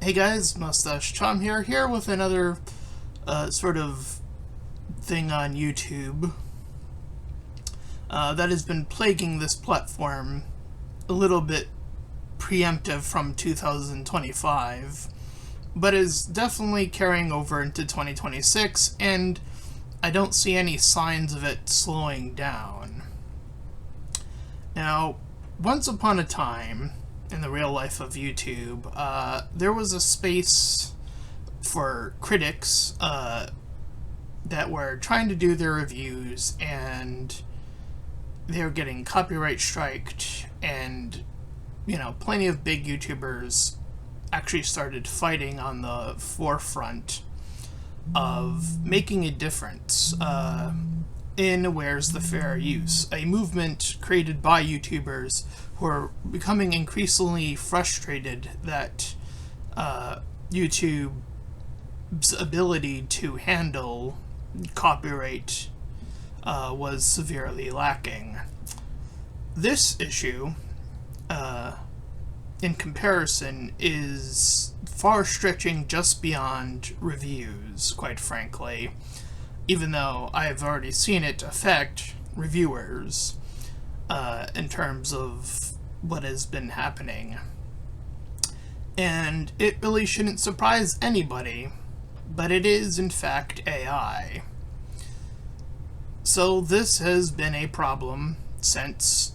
Hey guys, Mustache Tom here with another sort of thing on YouTube that has been plaguing this platform a little bit preemptive from 2025, but is definitely carrying over into 2026, and I don't see any signs of it slowing down. Now, once upon a time, in the real life of YouTube, there was a space for critics that were trying to do their reviews, and they were getting copyright striked, and plenty of big YouTubers actually started fighting on the forefront of making a difference in Where's the Fair Use, a movement created by YouTubers who are becoming increasingly frustrated that YouTube's ability to handle copyright was severely lacking. This issue, in comparison, is far stretching just beyond reviews, quite frankly, even though I've already seen it affect reviewers in terms of what has been happening. And it really shouldn't surprise anybody, but it is in fact AI. So this has been a problem since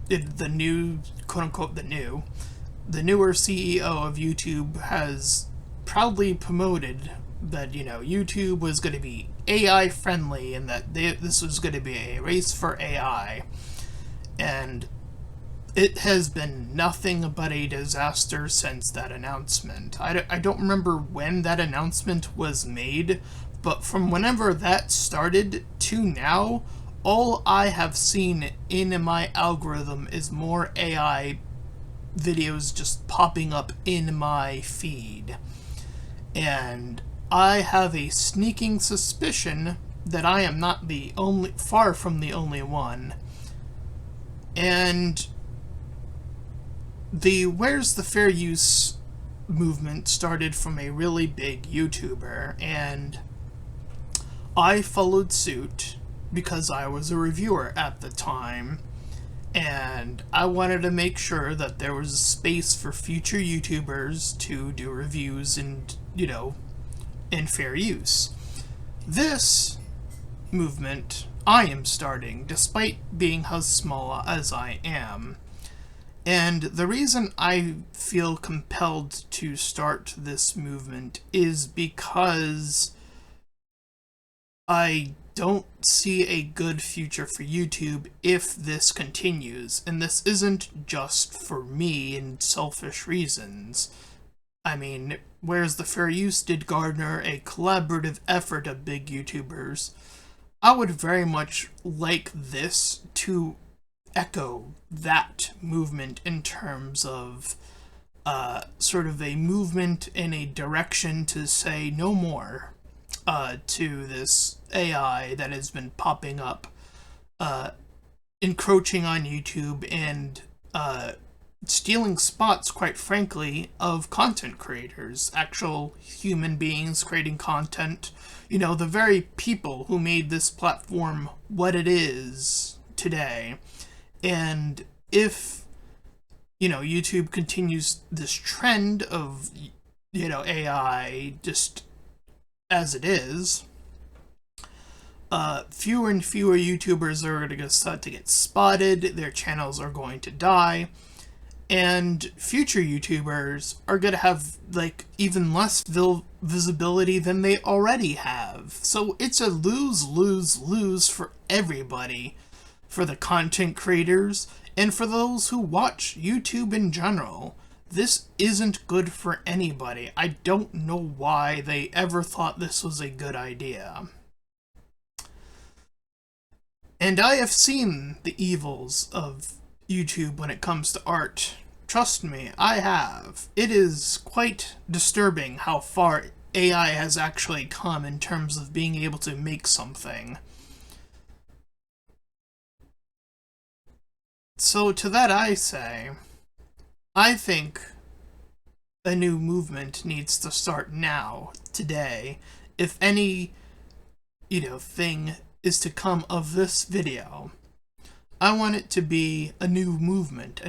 the new, quote-unquote, the newer CEO of YouTube has proudly promoted that, YouTube was going to be AI friendly and that this was going to be a race for AI. And it has been nothing but a disaster since that announcement. I don't remember when that announcement was made, but from whenever that started to now, all I have seen in my algorithm is more AI videos just popping up in my feed. And I have a sneaking suspicion that I am not far from the only one. And the Where's the Fair Use movement started from a really big YouTuber, and I followed suit because I was a reviewer at the time, and I wanted to make sure that there was a space for future YouTubers to do reviews and, in fair use. This movement I am starting, despite being as small as I am. And the reason I feel compelled to start this movement is because I don't see a good future for YouTube if this continues. And this isn't just for me and selfish reasons. I mean, Where's the Fair Use did garner a collaborative effort of big YouTubers. I would very much like this to echo that movement in terms of sort of a movement in a direction to say no more to this AI that has been popping up, encroaching on YouTube and stealing spots, quite frankly, of content creators, actual human beings creating content, the very people who made this platform what it is today. And if, YouTube continues this trend of, AI just as it is, fewer and fewer YouTubers are going to start to get spotted, their channels are going to die, and future YouTubers are going to have, even less visibility than they already have. So it's a lose-lose-lose for everybody. For the content creators, and for those who watch YouTube in general. This isn't good for anybody. I don't know why they ever thought this was a good idea. And I have seen the evils of YouTube when it comes to art. Trust me, I have. It is quite disturbing how far AI has actually come in terms of being able to make something. So to that I say, I think a new movement needs to start now, today. If any, thing is to come of this video, I want it to be a new movement,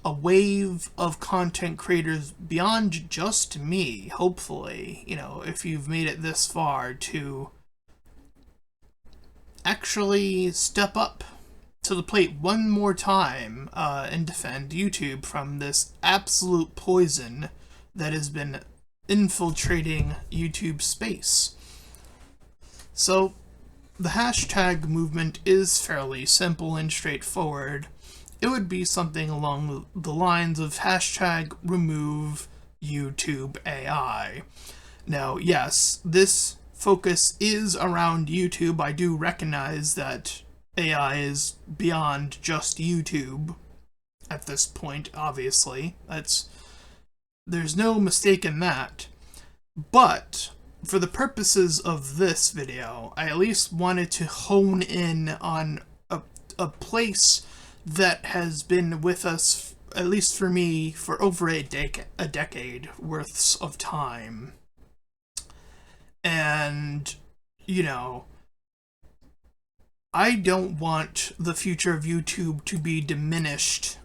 a wave of content creators beyond just me, hopefully, if you've made it this far, to actually step up to the plate one more time and defend YouTube from this absolute poison that has been infiltrating YouTube space. So, the hashtag movement is fairly simple and straightforward. It would be something along the lines of hashtag remove YouTube AI. Now, yes, this focus is around YouTube. I do recognize that AI is beyond just YouTube at this point, obviously. There's no mistake in that. But for the purposes of this video, I at least wanted to hone in on a place that has been with us, at least for me, for over a decade worths of time. And, I don't want the future of YouTube to be diminished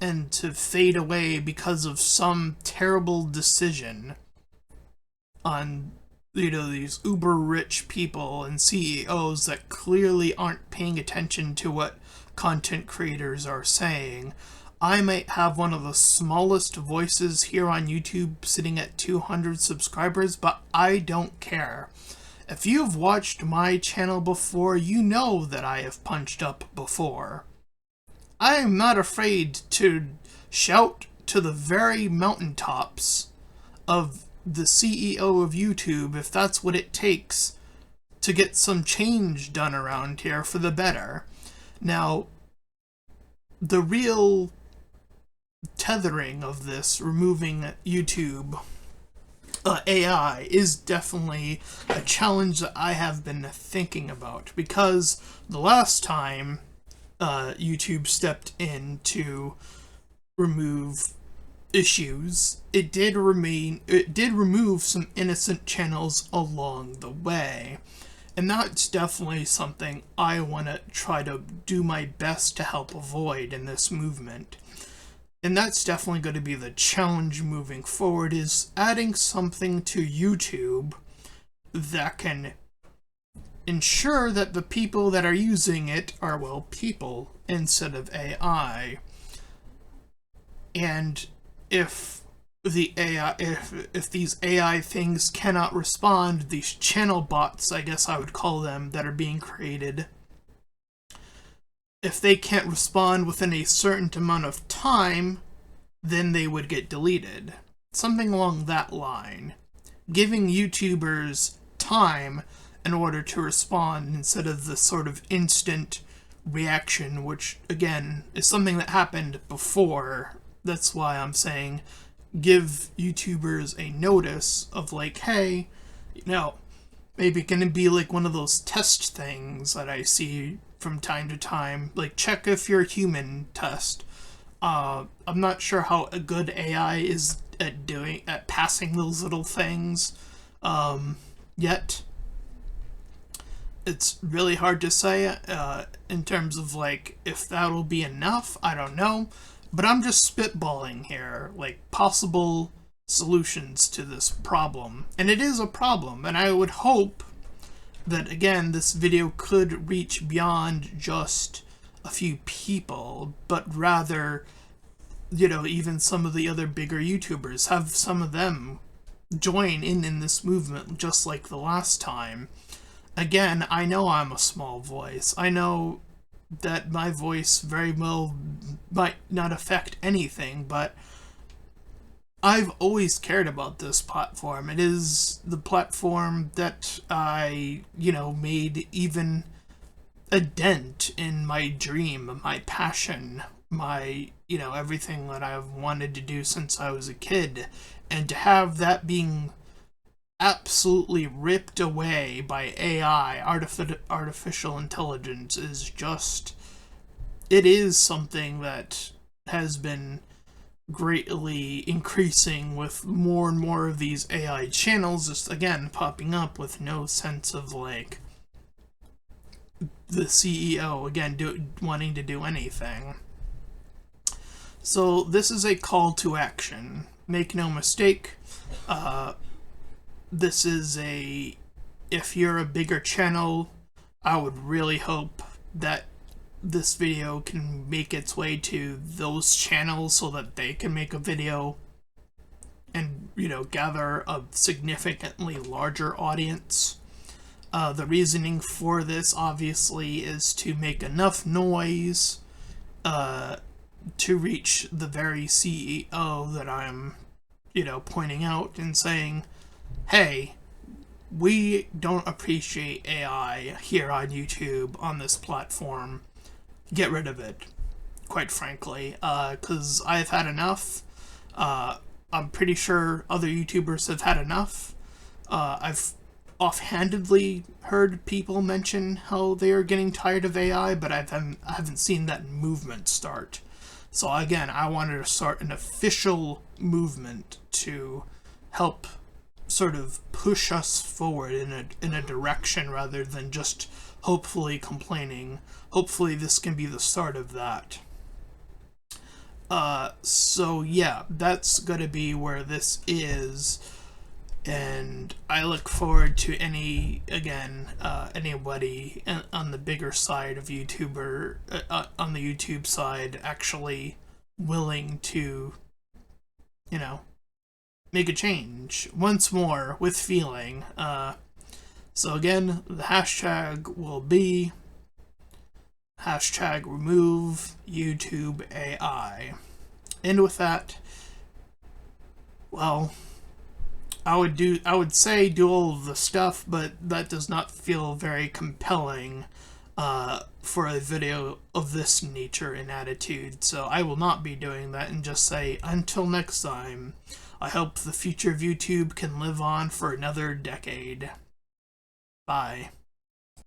and to fade away because of some terrible decision on, these uber rich people and CEOs that clearly aren't paying attention to what content creators are saying. I might have one of the smallest voices here on YouTube, sitting at 200 subscribers, but I don't care. If you've watched my channel before, you know that I have punched up before. I am not afraid to shout to the very mountaintops of the CEO of YouTube if that's what it takes to get some change done around here for the better. Now, the real tethering of this, removing YouTube AI, is definitely a challenge that I have been thinking about, because the last time YouTube stepped in to remove issues, it did remove some innocent channels along the way. And that's definitely something I want to try to do my best to help avoid in this movement. And that's definitely going to be the challenge moving forward, is adding something to YouTube that can ensure that the people that are using it are, well, people instead of AI. And if the AI, if these AI things cannot respond, these channel bots, I guess I would call them, that are being created, if they can't respond within a certain amount of time, then they would get deleted. Something along that line. Giving YouTubers time in order to respond instead of the sort of instant reaction, which, again, is something that happened before. That's why I'm saying give YouTubers a notice of, like, hey, maybe it can be like one of those test things that I see from time to time, like check if you're human test. I'm not sure how a good AI is at passing those little things yet. It's really hard to say in terms of, like, if that'll be enough. I don't know, but I'm just spitballing here, like, possible solutions to this problem. And it is a problem, and I would hope that, again, this video could reach beyond just a few people, but rather, even some of the other bigger YouTubers, have some of them join in this movement, just like the last time. Again, I know I'm a small voice. I know that my voice very well might not affect anything, but I've always cared about this platform. It is the platform that I, made even a dent in my dream, my passion, my, everything that I've wanted to do since I was a kid. And to have that being absolutely ripped away by AI, artificial intelligence, is just, it is something that has been greatly increasing with more and more of these AI channels just again popping up with no sense of like the CEO again wanting to do anything. So this is a call to action. Make no mistake, this is a, if you're a bigger channel, I would really hope that this video can make its way to those channels so that they can make a video and, you know, gather a significantly larger audience. The reasoning for this, obviously, is to make enough noise to reach the very CEO that I'm, you know, pointing out and saying, hey, we don't appreciate AI here on YouTube, on this platform. Get rid of it, quite frankly, because I've had enough. I'm pretty sure other YouTubers have had enough. I've offhandedly heard people mention how they are getting tired of AI, but I haven't seen that movement start. So again, I wanted to start an official movement to help sort of push us forward in a direction rather than just hopefully complaining. Hopefully this can be the start of that. So yeah, that's gonna be where this is, and I look forward to anybody on the bigger side of YouTuber, on the YouTube side, actually willing to, you know, make a change once more with feeling. So again, the hashtag will be hashtag remove YouTube AI. And with that, well, I would say do all of the stuff, but that does not feel very compelling for a video of this nature and attitude. So I will not be doing that and just say until next time. I hope the future of YouTube can live on for another decade. Bye.